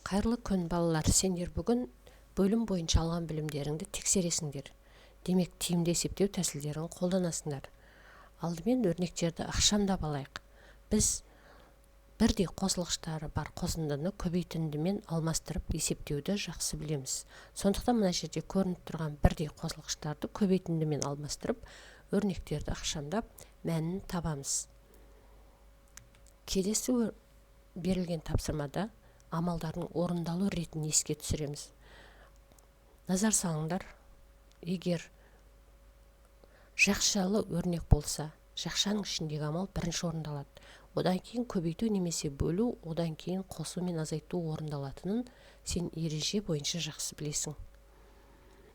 Қайырлы күн балалар, сендер бүгін бөлім бойынша алған білімдеріңді тексересіңдер. Демек, тиімді есептеу тәсілдерін қолданасыңдар. Алдымен өрнектерді ықшамдап алайық. Біз бірдей қосылғыштары бар қосындыны көбейтіндімен алмастырып есептеуді жақсы білеміз. Сондықтан мына жерде көрініп тұрған бірдей қосылғыштарды көбейтіндімен алмастырып, өрнектерді ықшамдап мәнін табамыз. Келесі берілген тапсырмада амалдардың орындалу ретін еске түсіреміз. Назар салыңдар, егер жақшалы өрнек болса, жақшаның ішіндегі амал бірінші орындалады. Одан кейін көбейту немесе бөлу, одан кейін қосу мен азайту орындалатынын сен ереже бойынша жақсы білесің.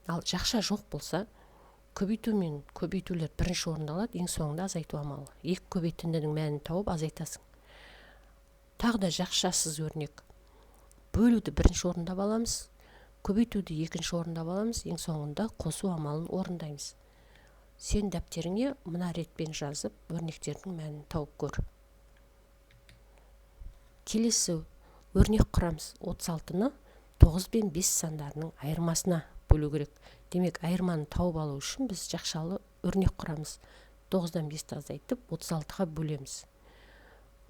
Ал жақша жоқ болса, көбейту мен көбейтулер бірінші орындалады, ең соңында азайту амалы. Екі көбейтіндінің мәнін тауып азайтасың. Тағы да жақшасыз өрнек. Бөлуді бірінші орындап аламыз, көбейтуді екінші орындап аламыз, ең соңында қосу амалын орындаймыз. Сен дәптеріңе мына ретпен жазып, өрнектердің мәнін тауып көр. Келесі өрнек құрамыз 36-ны 9 пен 5 сандарының айырмасына бөлу керек. Демек, айырманы тауып алу үшін біз жақшалы өрнек құрамыз. 9-дан 5-ті азайтып 36-ға бөлеміз.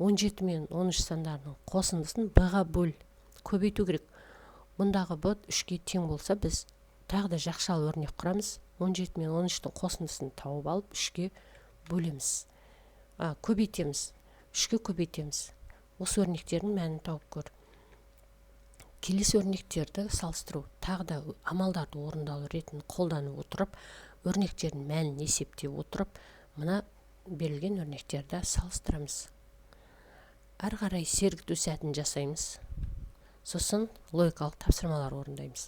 17 мен 13 сандарының қосындысын b-ға бөл. Көбейту керек. Мұндағы b 3-ке тең болса, біз тағы да жақшалы өрнек құрамыз. 17 мен 13-тің қосындысын тауып алып 3-ке бөлеміз. Көбейтеміз. 3-ке көбейтеміз. Осы өрнектердің мәнін тауып көр. Келесі өрнектерді салыстыру. Тағы да амалдарды орындалу ретін қолданып отырып, өрнектердің мәнін есептеп отырып, мына берілген өрнектерді салыстырамыз. Ары қарай сергіту сәтін жасаймыз. Сосын логикалық тапсырмалар орындаймыз.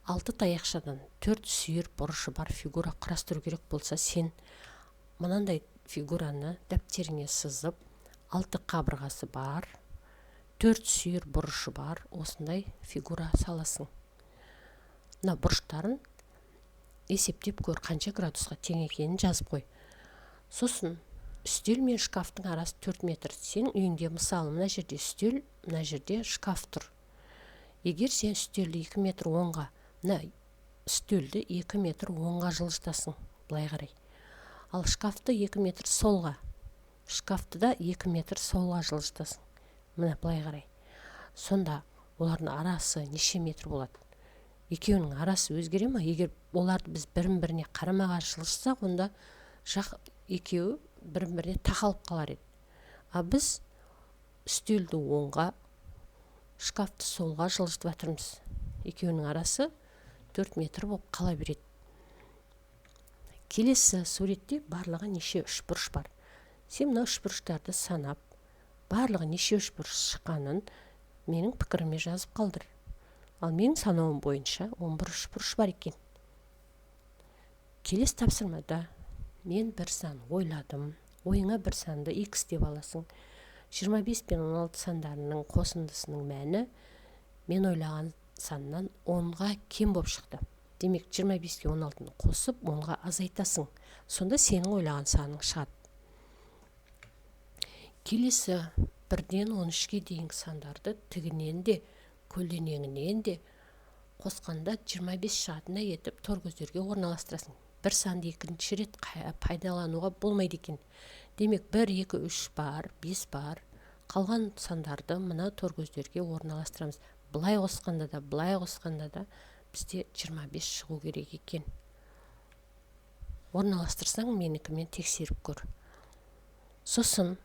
6 таяқшадан 4 сүйір бұрышы бар фигура құрастыру керек болса, сен мынандай фигураны дәптеріңе сызып, 6 қабырғасы бар, 4 сүйір бұрышы бар, осындай фигура саласың. Мына бұрыштарын есептеп көр, қанша градусқа тең екенін жазып қой. Сосын үстел мен шкафтың арасы 4 метр. Сен үйіңде мысалы мына жерде үстел, мына жерде шкаф тұр. Егер сен үстелді 2 метр оңға, мына үстелді 2 метр оңға жылжытасың, былай қарай. Ал шкафты 2 метр солға, шкафты да 2 метр солға жылжытасың, мына былай қарай. Сонда олардың арасы неше метр болады? Екеуінің арасы өзгере ма? Егер оларды біз бірін-біріне қарама-қарсы жылжытсақ, онда екеуі бірін-біріне тақалып қалар еді. Біз үстелді оңға, шкафты солға жылжытып жатырмыз. Екеуінің арасы 4 метр болып қала береді. Келесі суретте барлығы неше үшбұрыш бар. Сен мына үшбұрыштарды санап, барлығы неше үшбұрыш шыққанын менің пікіріме жазып қалдыр. Ал менің санауым бойынша 11 үшбұрыш бар екен. Келесі тапсырмада мен бір сан ойладым. Ойыңа бір санды x деп аласың. 25 пен 16 сандарының қосындысының мәні мен ойлаған саннан 10-ға кем болып шықты. Демек, 25-ке 16-ны қосып, 10-ға азайтасың. Сонда сенің ойлаған саның шығады. Келесі 1-ден 13-ке дейінгі сандарды тігінен де, көлденеңінен де қосқанда 25 шығатындай етіп тор көздерге орналастырасың. Бір санды екінші рет пайдалануға болмайды екен. Демек, 1, 2, 3 бар, 5 бар. Қалған сандарды мына тор көздерге орналастырамыз. Былай қосқанда да, былай қосқанда да бізде 25 шығу керек екен. Орналастырсаң, менікімен тексеріп көр. Сосын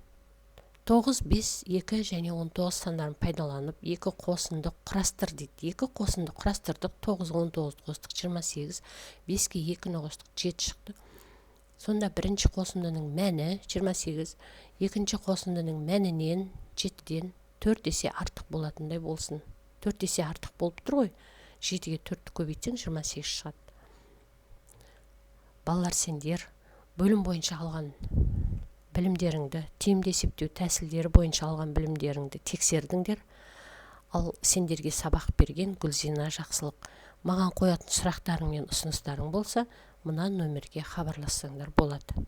9, 5, 2 және 19 сандарын пайдаланып, 2 қосынды құрастыр дейді. 2 қосынды құрастырдық, 9, 19 қостық, 28, 5-ке 2-ні қостық, 7 шықты. Сонда бірінші қосындының мәні 28, екінші қосындының мәнінен 7-ден 4 есе артық болатындай болсын. 4 есе артық болып тұр ғой. 7-ге 4-ті көбейтсең 28 шығады. Балалар, сендер бөлім бойынша алған білімдеріңді, тиімді есептеу тәсілдері бойынша алған білімдеріңді тексердіңдер. Ал сендерге сабақ берген Гүлзина Жақсылық. Маған қоятын сұрақтарың мен ұсыныстарың болса, мына нөмерге хабарлассаңдар болады.